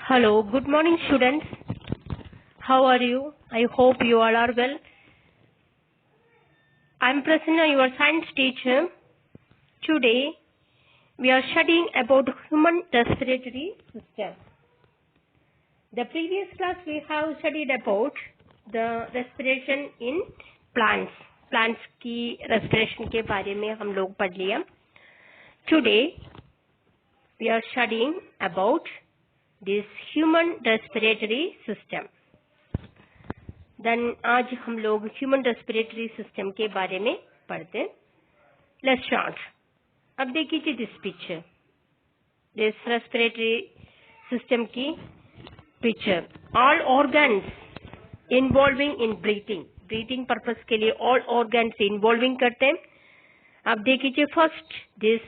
Hello, good morning students. How are you? I hope you all are well. I am Prasanna, your science teacher. Today we are studying about human respiratory system. The previous class we have studied about the respiration in plants. Plants की respiration के बारे में हम लोग पढ़ लिया. Today we are studying about this human respiratory system. Then आज हम लोग human respiratory system के बारे में पढ़ते हैं. Let's start. अब देखिए this picture. This respiratory system की picture. All organs involving in breathing. Breathing purpose के लिए all organs involving करते हैं. अब देखिए first this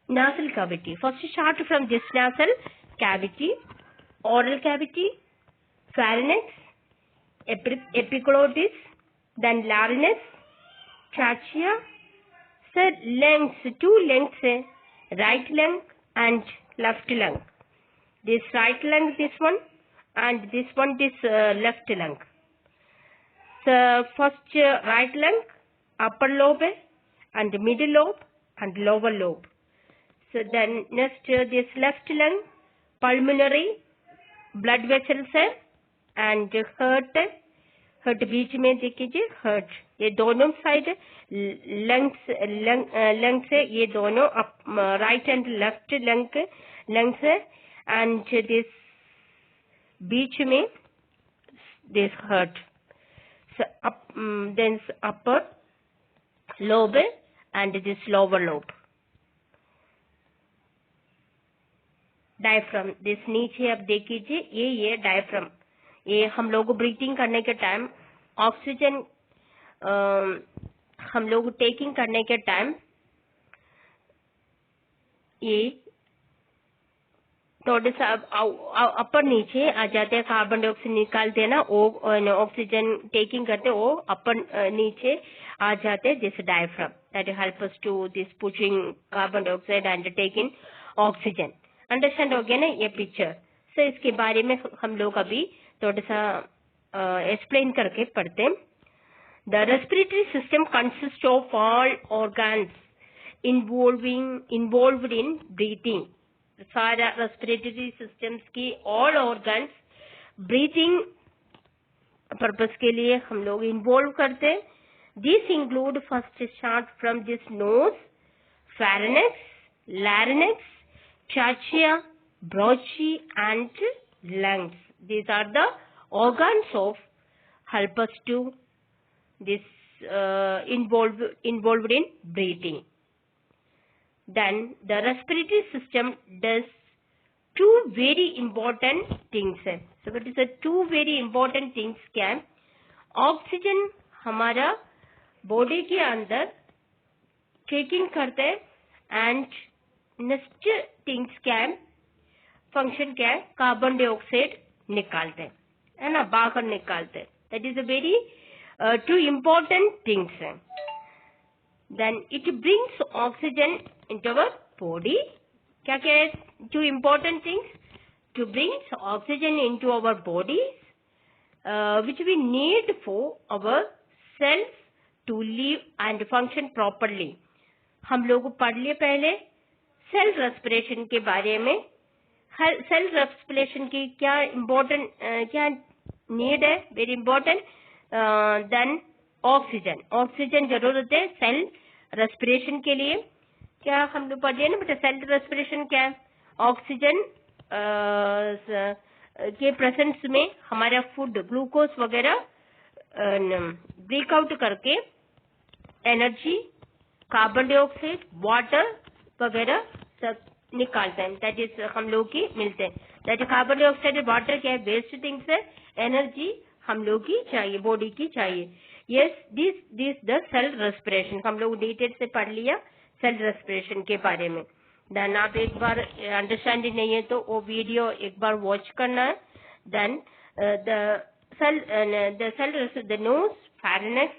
nasal cavity. First start from this nasal cavity, oral cavity, pharynx, epiglottis, then larynx, trachea, sir lungs, two lungs, right lung and left lung. This right lung, this one, and this one, this left lung. So first right lung, upper lobe and middle lobe and lower lobe. So then next this left lung, pulmonary, blood vessels and heart. Heart बीच में देखिए heart. ये दोनों side lungs है, ये दोनों right and left lungs है, and this बीच में this heart. So then upper lobe and this lower lobe. Diaphragm this नीचे अब देखिए ये डायफ्राम, ये हम लोग ब्रीथिंग करने के टाइम ऑक्सीजन हम लोग टेकिंग करने के टाइम ये थोड़ा सा अपर नीचे आ जाते हैं, कार्बन डाइऑक्साइड निकालते हैं ना, वो ऑक्सीजन टेकिंग करते वो अपर नीचे आ जाते हैं. This diaphragm that help us to this pushing carbon dioxide and taking oxygen. Understand हो गया ना ये पिक्चर. सो इसके बारे में हम लोग अभी थोड़ा सा एक्सप्लेन करके पढ़ते हैं. The respiratory system consist of all organs involved in breathing. सारा रेस्पिरेटरी सिस्टम्स की ऑल ऑर्गन्स ब्रीथिंग पर्पस के लिए हम लोग इन्वॉल्व करते हैं. This include first start from this knows, pharynx, larynx, trachea, bronchi and lungs. These are the organs of help us to this involved in breathing. Then the respiratory system does two very important things. So what is the two very important things? क्या oxygen हमारा body के अंदर taking करते हैं, and next things क्या है, function क्या है, कार्बन डाइऑक्साइड निकालते हैं, है ना, बाहर निकालते हैं. That is a very two important things. Then it brings oxygen into our body. क्या क्या है two important things? To brings oxygen into our body which we need for our cells to live and function properly. हम लोग पढ़ लिए पहले cell respiration के बारे में. सेल रेस्पिरेशन की क्या इम्पोर्टेंट क्या नीड है, वेरी इम्पोर्टेंट. देन ऑक्सीजन जरूरत है सेल रेस्पिरेशन के लिए. क्या हम लोग पढ़ लिए ना बेटा, सेल रेस्पिरेशन क्या है, ऑक्सीजन के प्रेजेंस में हमारा फूड ग्लूकोज वगैरह ब्रेकआउट करके एनर्जी, कार्बन डाइऑक्साइड, वाटर वगैरह सब निकालते हैं. दैट इज हम लोग की मिलते हैं. दैट कार्बन डाइऑक्साइड और वाटर क्या है, वेस्ट थिंग्स है. एनर्जी हम लोग की चाहिए, बॉडी की चाहिए. Yes, this the cell respiration हम लोग डिटेल से पढ़ लिया सेल रेस्पिरेशन के बारे में. देन आप एक बार अंडरस्टैंडिंग नहीं है तो वो वीडियो एक बार वॉच करना है. Then the nose, pharynx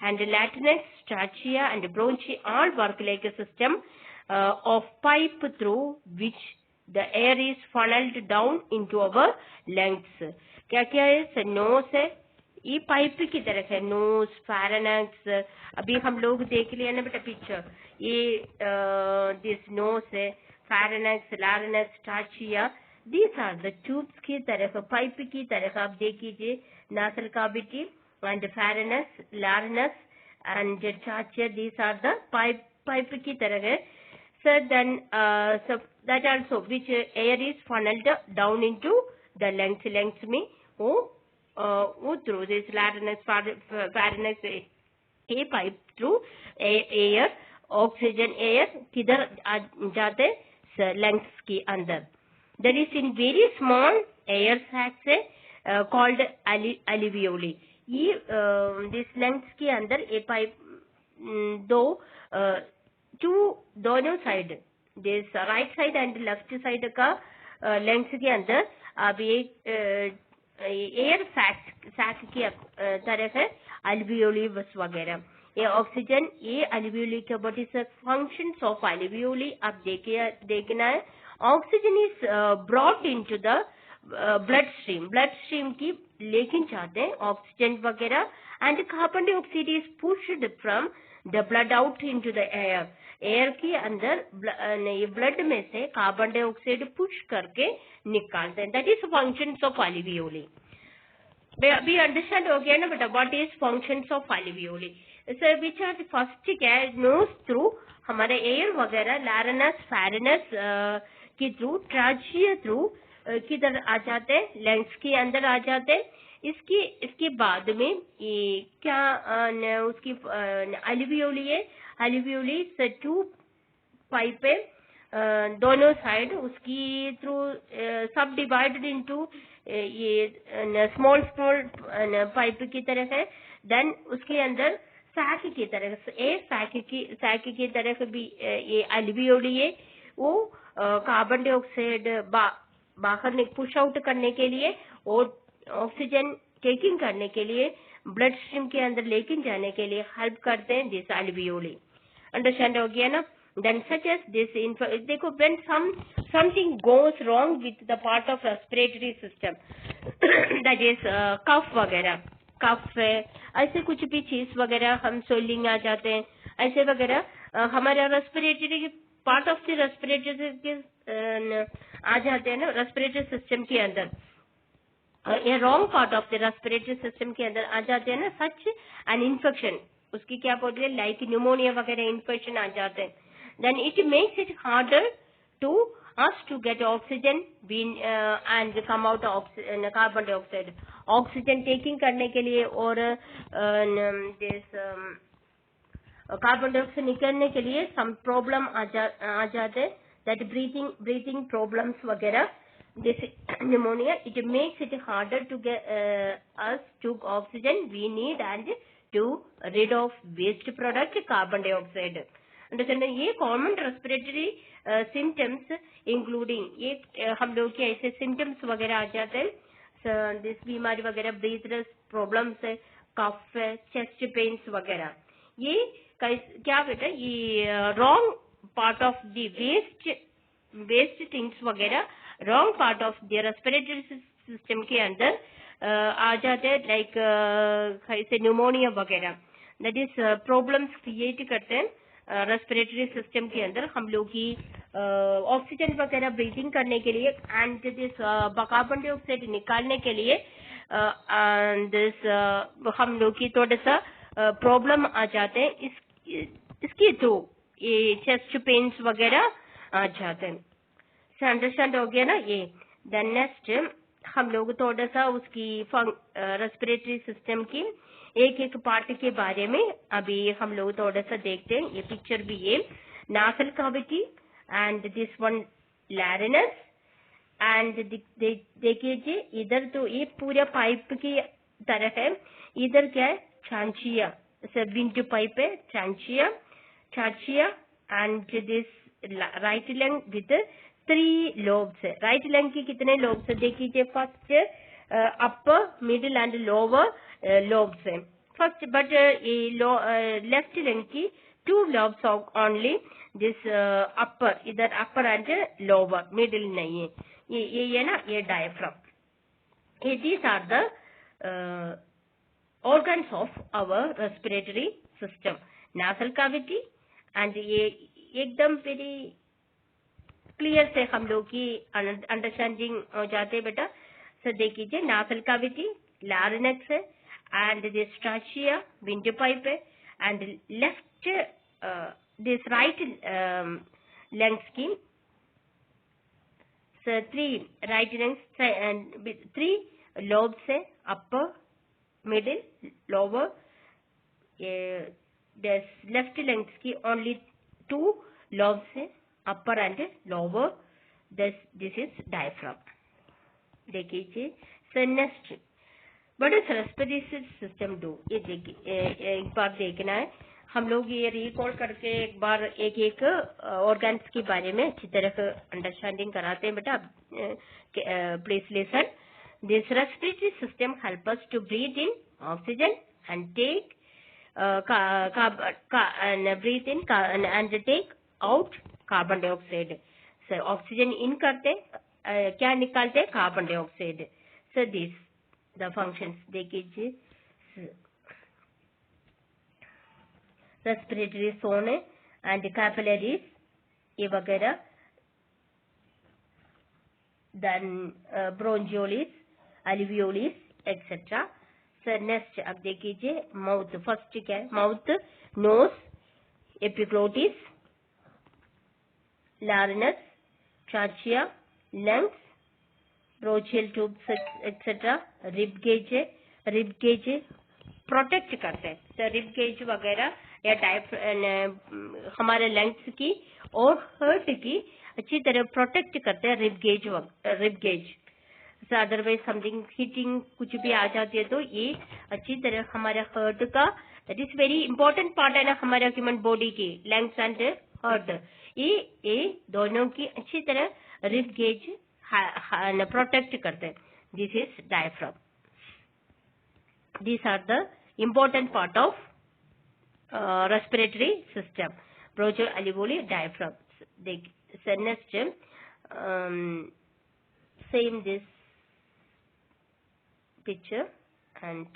and larynx, trachea and bronchi all work like a system of pipe through which the air is funneled down into our lungs. क्या क्या है? नोस है, ये पाइप की तरफ है, नोज, फारेनक्स. अभी हम लोग देख लिया ना बेटा पिक्चर, ये दिस नोस है, pharynx, larynx, trachea, these are the tubes की तरफ, पाइप की तरफ आप देखिए. Nasal cavity and pharynx, larynx and trachea, these are the pipe की तरह है. So then so that also which air is funneled down into the lungs में वो through this larynx, pharynx, a pipe through air, oxygen air किधर जाते lungs के अंदर. There is in very small air sacs called alveoli. ये this lungs के अंदर ए pipe दोनों side, this right side and left side का लंग्स के अंदर अब एक एयर सैक की तरफ है अल्वियोली वगैरह. ये ऑक्सीजन, ये अल्वियोली के what is the functions of alveoli आप देखना है. Oxygen is brought into the blood stream की लेकिन चाहते हैं ऑक्सीजन वगैरह, and carbon dioxide is pushed from the blood out into the air के अंदर ब्लड में से कार्बन डाइऑक्साइड पुश करके निकालते हैं. That is functions of alveoli. अभी अंडरस्टैंड हो गया ना बेटा what is functions of alveoli. Sir which are the first क्या है? नोज थ्रू हमारे एयर वगैरह, लारेनस, फारेनस के थ्रू, ट्राचिया थ्रू किधर आ जाते हैं? लंग्स के अंदर आ जाते हैं. इसके बाद में ये क्या उसकी अल्वियोली है. अल्वियोली से टू पाइप है दोनों साइड, उसकी थ्रू सब डिवाइडेड इनटू ये स्मॉल पाइप की तरफ है. देन उसके अंदर सैक की तरफ, सैक की तरफ भी ये अल्वियोली है. वो कार्बन डाइऑक्साइड बाहर पुश आउट करने के लिए और ऑक्सीजन टेकिंग करने के लिए ब्लड स्ट्रीम के अंदर लेकिन जाने के लिए हेल्प करते हैं दिस अल्वियोली. अंडरस्टैंड हो गया ना? देन सच एज दिस देखो when something goes wrong with the part of respiratory system, that is cough वगैरह, कफ है, ऐसे कुछ भी चीज वगैरह, हम स्वेलिंग आ जाते हैं ऐसे वगैरह हमारे respiratory part of the respiratory आ जाते हैं ना रेस्पिरेटरी सिस्टम के अंदर, ये wrong part of the respiratory system के अंदर आ जाते हैं ना. सच एन इन्फेक्शन, उसकी क्या बोलते हैं, लाइक न्यूमोनिया वगैरह इन्फेक्शन आ जाते हैं. Then it makes it harder to us to get oxygen and come out carbon dioxide. Oxygen taking करने के लिए और कार्बन डाइऑक्साइड निकलने के लिए सम प्रॉब्लम आ जाते हैं, दैट ब्रीथिंग प्रॉब्लम्स वगैरह. This pneumonia, it makes it harder to get us to oxygen we need and to rid of waste product carbon dioxide. Understand? ये common respiratory symptoms including ये हम लोग के ऐसे symptoms वगैरह आ जाते हैं. दिस बीमारी वगैरह, ब्रीथलेस प्रॉब्लम्स है, कफ है, चेस्ट पेन्स वगैरह. ये क्या बेटा, ये wrong part of the waste things वगैरह wrong part of the respiratory system के अंदर आ जाते हैं, लाइक कैसे न्यूमोनिया वगैरह. दैट इज प्रॉब्लम्स क्रिएट करते हैं रेस्पिरेटरी सिस्टम के अंदर हम लोग की ऑक्सीजन वगैरह ब्रीथिंग करने के लिए एंड दिस कार्बन डाइऑक्साइड निकालने के लिए दिस हम लोग की थोड़ा सा प्रॉब्लम आ जाते हैं. इसके थ्रू ये चेस्ट पेन्स वगैरह आ जाते हैं. अंडरस्टैंड हो गया ना ये. देन नेक्स्ट हम लोग थोड़ा सा उसकी रेस्पिरेटरी सिस्टम की एक पार्ट के बारे में अभी हम लोग थोड़ा सा देखते हैं. ये पिक्चर भी ये nasal cavity and this one larynx and देखिए इधर तो ये पूरा पाइप की तरह है, इधर क्या है, ट्रांचिया, विंड पाइप है, trachea and this right lung with 3 lobes है. राइट लंग की कितने lobes है देखिए, first upper, middle and lower lobes है फर्स्ट, बट ये लेफ्ट लंग की 2 lobes of only this upper, इधर upper and lower, middle नहीं है, ये ना, ये diaphragm. These are the organs of our respiratory system. Nasal cavity, and ये एकदम very clear से हम लोग की अंडरस्टैंडिंग हो जाते हैं बेटा. सर देखिए, नासल कैविटी, लारिनेक्स है, एंड दिस ट्रैचिया, विंडपाइप है, and left this right lungs की sir 3 right lungs and 3 lobes है, upper, middle, lower. Left lungs की ओनली 2 लोब्स है, upper and lower. This is diaphragm. देखिए sir, next, what does respiratory system do? ये देखिए, एक बार देखना है हम लोग, ये रिकॉल करके एक बार एक ऑर्गन्स के बारे में अच्छी तरह से अंडरस्टैंडिंग कराते हैं बेटा. Please listen. This respiratory system help us to breathe in oxygen and take breathe in and take out carbon dioxide. Sir oxygen in करते, क्या निकालते, carbon dioxide. Sir this the functions देखिए, रेस्पिरेटरी जोन एंड कैपिलरीज ये वगैरह, then bronchioles, alveolus etcetera. Sir next अब देखिए, mouth. First क्या है, mouth, nose, epiglottis, larynx, trachea, lungs, bronchial tubes etcetera. Rib cage है, रिब गेज प्रोटेक्ट करते हैं. तो रिब गेज वगैरह या हमारे लंग्स की और हार्ट की अच्छी तरह प्रोटेक्ट करते हैं rib cage. Otherwise something hitting कुछ भी आ जाती है तो ये अच्छी तरह हमारे हार्ट का, that is very important part है ना हमारे ह्यूमन बॉडी की, लंग्स एंड हार्ट. ये दोनों की अच्छी तरह रिब गेज प्रोटेक्ट करते हैं. This is diaphragm. These are the important part of respiratory system. Bronchial alveoli, diaphragm. So next, same this picture and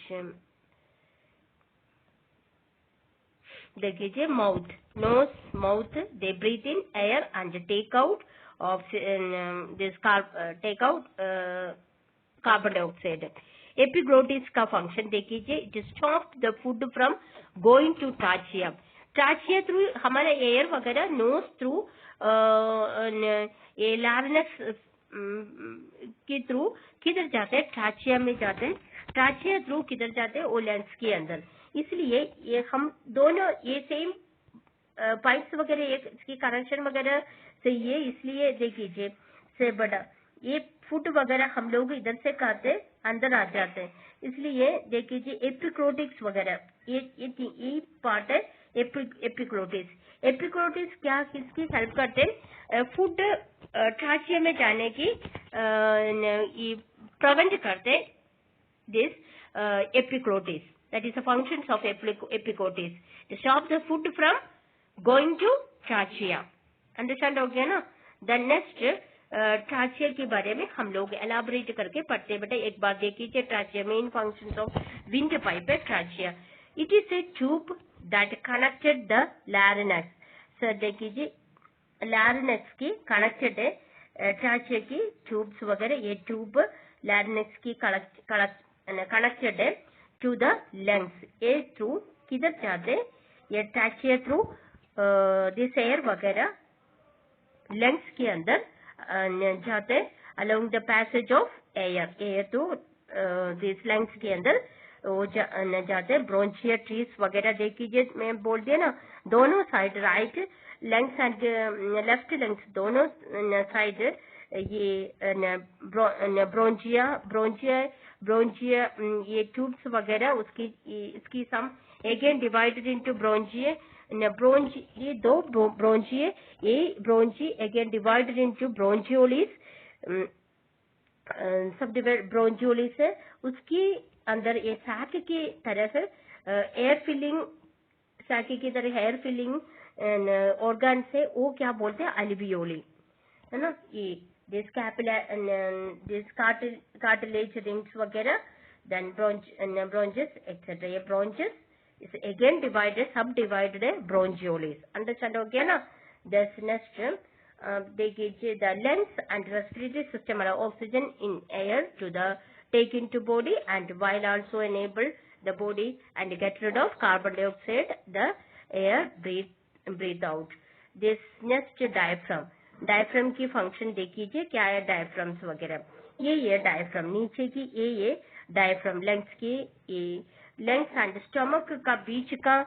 देखिए, mouth, nose, mouth, they breathe in air and take out carbon dioxide. Epiglottis का function देखिए, it stop the food from going to trachea. Trachea through हमारे air वगैरह, nose through, ये larynx के through किधर जाते हैं, ट्रैचिया में जाते हैं. ट्रैचिया थ्रू किधर जाते हैं, वो लंग्स के अंदर. इसलिए ये हम दोनों ये सेम पाइप्स वगैरह एक इसकी कनेक्शन वगैरह से ये, इसलिए देखिए से बड़ा ये फूड वगैरह हम लोग इधर से खाते अंदर आ जाते हैं. इसलिए देखिए एपिक्लोटिक्स वगैरह ये पार्ट है एपिक्लोटिस. एपिक्लोटिस क्या किसकी हेल्प करते हैं, फूड ट्रैचिया में जाने की प्रिवेंट करते. This epiglottis, that is the functions of epiglottis, to stop the food from going to trachea. Understand हो गया ना. The next ट्रैचिया के बारे में हम लोग एलाबोरेट करके पढ़ते हैं बेटा. एक बार देखिए, trachea main functions of wind pipe है trachea. It is a tube that connected the larynx. Sir देखिए, लारिनक्स की कनेक्टेड है, ट्रैचिया की ट्यूब्स वगैरह, ये ट्यूब लारिनक्स की कनेक्टेड है टू द लंग्स. ये थ्रू किधर जाते, ये ट्रैचिया थ्रू दिस एयर वगैरह लंग्स के अंदर जाते, along the passage of air through this lungs के अंदर वो जाते. ब्रोंचियल ट्रीज वगैरह देखिए, मैं बोल दिया ना, दोनों side right lungs and left lungs दोनों साइड ये ब्रोंचिया ये ट्यूब्स वगैरह इसकी सम अगेन डिवाइडेड इनटू ब्रोंचिया. ये दो ब्रोंचिया, ये ब्रोंची अगेन डिवाइडेड इनटू ब्रोंचियोलिस. सब डिवाइड ब्रोंचियोलिस है, उसकी अंदर ये सैक की तरह से एयर फिलिंग ट्रैकी की तरह हेयर फिलिंग ऑर्गन से वो क्या बोलते हैं अल्वियोली, है ना। ये दिस कार्टिलेज रिंग्स वगैरह, देन ब्रोंचेस एक्सेट्रा। ये ब्रोंचेस इज अगेन डिवाइडेड, सब डिवाइडेड है ब्रोंजियोलिस। अंडरस्टैंड हो गया ना। दिस नेक्स्ट देखिए the lungs and respiratory system allow oxygen in air to the take into body and while also enable the body and get rid of carbon dioxide the air breathe out. This next diaphragm की function देखिए क्या है, diaphragms वगैरह। ये diaphragm नीचे की, ये diaphragm lungs की, ये लंग्स एंड स्टमक का बीच का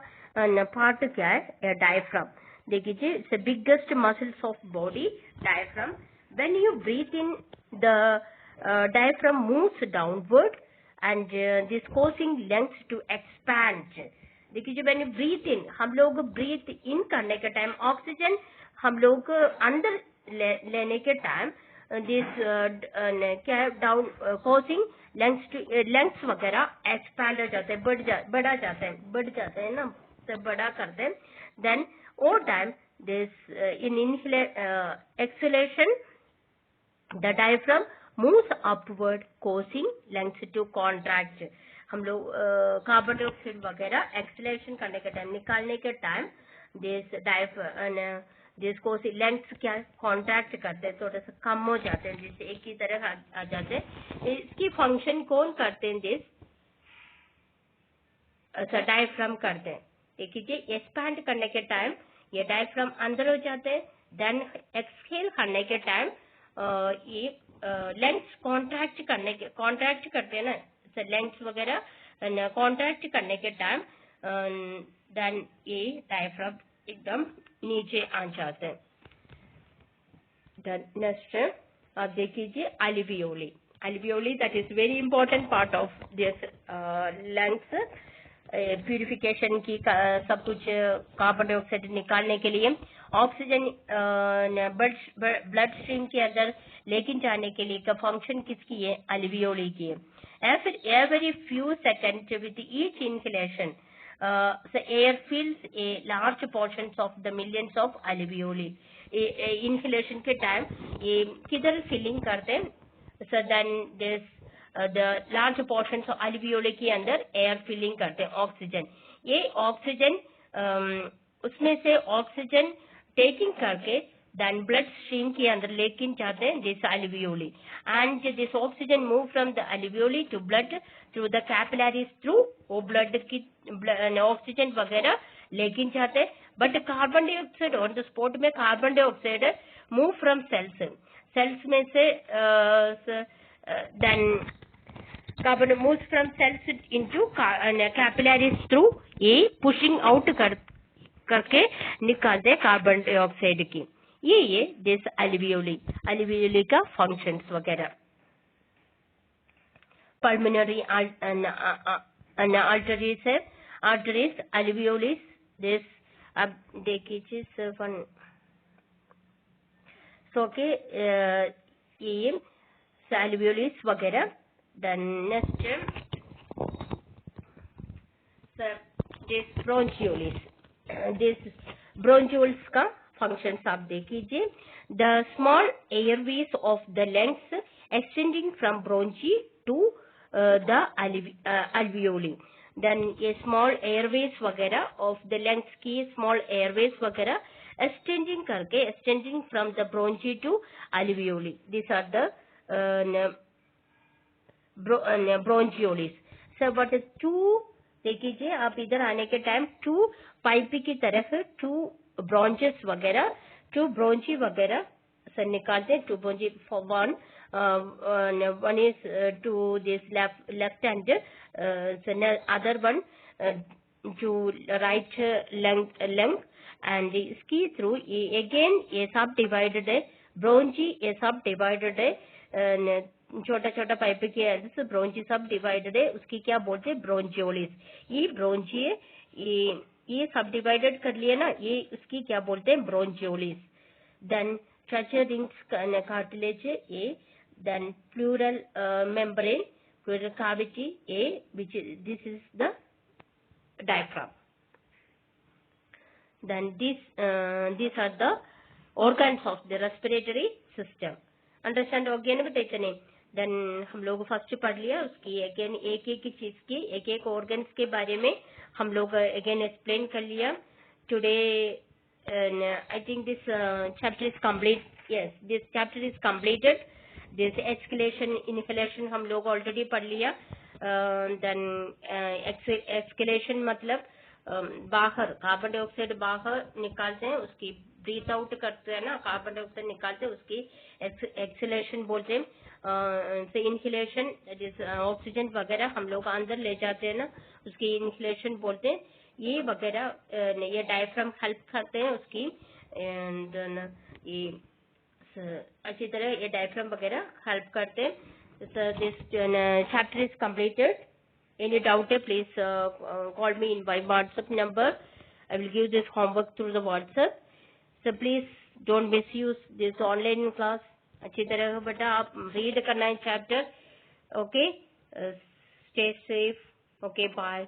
पार्ट क्या है, डायफ्राम। देखिए it's the biggest muscles of body diaphragm. When you breathe in the diaphragm moves downward and this causing lungs to expand. देखिए जब मैंने ब्रीथ इन, हम लोग ब्रीथ इन करने के टाइम ऑक्सीजन हम लोग अंदर लेने के टाइम दिस क्या है, डाउन कॉजिंग लंग्स वगैरह एक्सपैंड हो जाते हैं, बढ़ जाते हैं ना, तो बड़ा करते हैं। देन ओ time this in exhalation the diaphragm moves upward causing lungs to contract. हम लोग कार्बन डाइऑक्साइड वगैरह एक्सलेशन करने के टाइम, निकालने के टाइम दिस कोसिंग लंग्स क्या कॉन्ट्रैक्ट करते हैं, थोड़ा सा कम हो जाते हैं, जिससे एक ही तरह आ जाते हैं। इसकी फंक्शन कौन करते हैं, दिस डायफ्राम करते हैं। देखिए एक्सपैंड करने के टाइम ये डायफ्राम अंदर हो जाते हैं, देन एक्सहेल करने के टाइम ये लंग्स कॉन्ट्रैक्ट करते हैं ना, लंग्स वगैरह कॉन्ट्रैक्ट करने के टाइम देन ये डायफ्राम एकदम नीचे आ जाते हैं। नेक्स्ट आप देखिए alveoli that is very important part of this lungs purification की, सब कुछ कार्बन डाइऑक्साइड निकालने के लिए, ऑक्सीजन ब्लड स्ट्रीम के अंदर लेकिन जाने के लिए का फंक्शन किसकी है, अल्वियोली की है। Every few second with each inhalation air fills a large portions of the millions of alveoli. Inhalation के टाइम ये किधर फिलिंग करते हैं, so then this the large portions of alveoli के अंदर एयर फिलिंग करते हैं, ऑक्सीजन। ये ऑक्सीजन उसमें से ऑक्सीजन टेकिंग करके देन ब्लड स्ट्रीम के अंदर लेकिन जाते हैं this alveoli, and this oxygen move from the alveoli to blood through the capillaries through, वो ब्लड की ऑक्सीजन वगैरह लेकिन जाते हैं। But carbon dioxide on the spot में carbon dioxide move from cells में से then carbon moves from cells into capillaries through, ये पुशिंग आउट करके निकालते कार्बन डाइऑक्साइड की। ये दिस अल्वियोली का फंक्शंस वगैरह। पल्मोनरी आर्टरीज अल्वियोलिस, दिस अब देखिए वन सो के ये अल्वियोलिस वगैरह। देन नेक्स्ट दिस ब्रोंचियोल्स का फंक्शंस आप देखिए। The small airways of the lungs extending from bronchi to the alveoli. Then ये स्मॉल एयरवेज वगैरह ऑफ द लंग्स की स्मॉल एयरवेज वगैरह extending from the bronchi to alveoli, this are the bronchioles. Sir but to देखिए आप इधर आने के time to pipe की तरफ टू ब्रांचेस वगैरह, टू ब्रोंची वगैरह सर निकालते हैं। Two bronchi for one is to this left hand, other one to right lung and इसकी थ्रू अगेन ये सब डिवाइडेड है, ब्रोंची ये सब डिवाइडेड है, छोटा छोटा पाइप के अंदर से ब्रोंची सब डिवाइडेड है, उसकी क्या बोलते हैं, ब्रोंचियोलिस। ये ब्रोंची है, ये सब डिवाइडेड कर लिया ना, ये उसकी क्या बोलते हैं, bronchioles. Then structure rings cartilage ए, then pleural membrane, pleural cavity ए, which is this is the diaphragm. then these are the organs of the respiratory system. Understand हो गया ना बेटा इतने? देन हम लोग फर्स्ट पढ़ लिया, उसकी अगेन एक एक चीज की एक एक ऑर्गन्स के बारे में हम लोग अगेन एक्सप्लेन कर लिया. Today I think this chapter is complete. Yes, this chapter is completed. This एक्सकेलेशन inhalation हम लोग ऑलरेडी पढ़ लिया. देन एक्सकेलेशन मतलब बाहर कार्बन डाइऑक्साइड बाहर निकालते हैं, उसकी ब्रीथ आउट करते हैं ना, कार्बन डाइऑक्साइड निकालते हैं, उसकी एक्सेलेशन बोलते हैं. इनहेलेशन ऑक्सीजन वगैरह हम लोग अंदर ले जाते हैं ना, उसकी इनहेलेशन बोलते हैं. ये वगैरह ये डायफ्राम हेल्प करते हैं उसकी. ये अच्छी तरह ये डायफ्राम वगैरह हेल्प करते हैं. This chapter is completed. Any doubt, please call me in my WhatsApp number. I will give this homework through the WhatsApp. So please don't misuse this online class. अच्छी तरह बेटा आप रीड करना है chapter. Okay, stay safe. Okay, bye.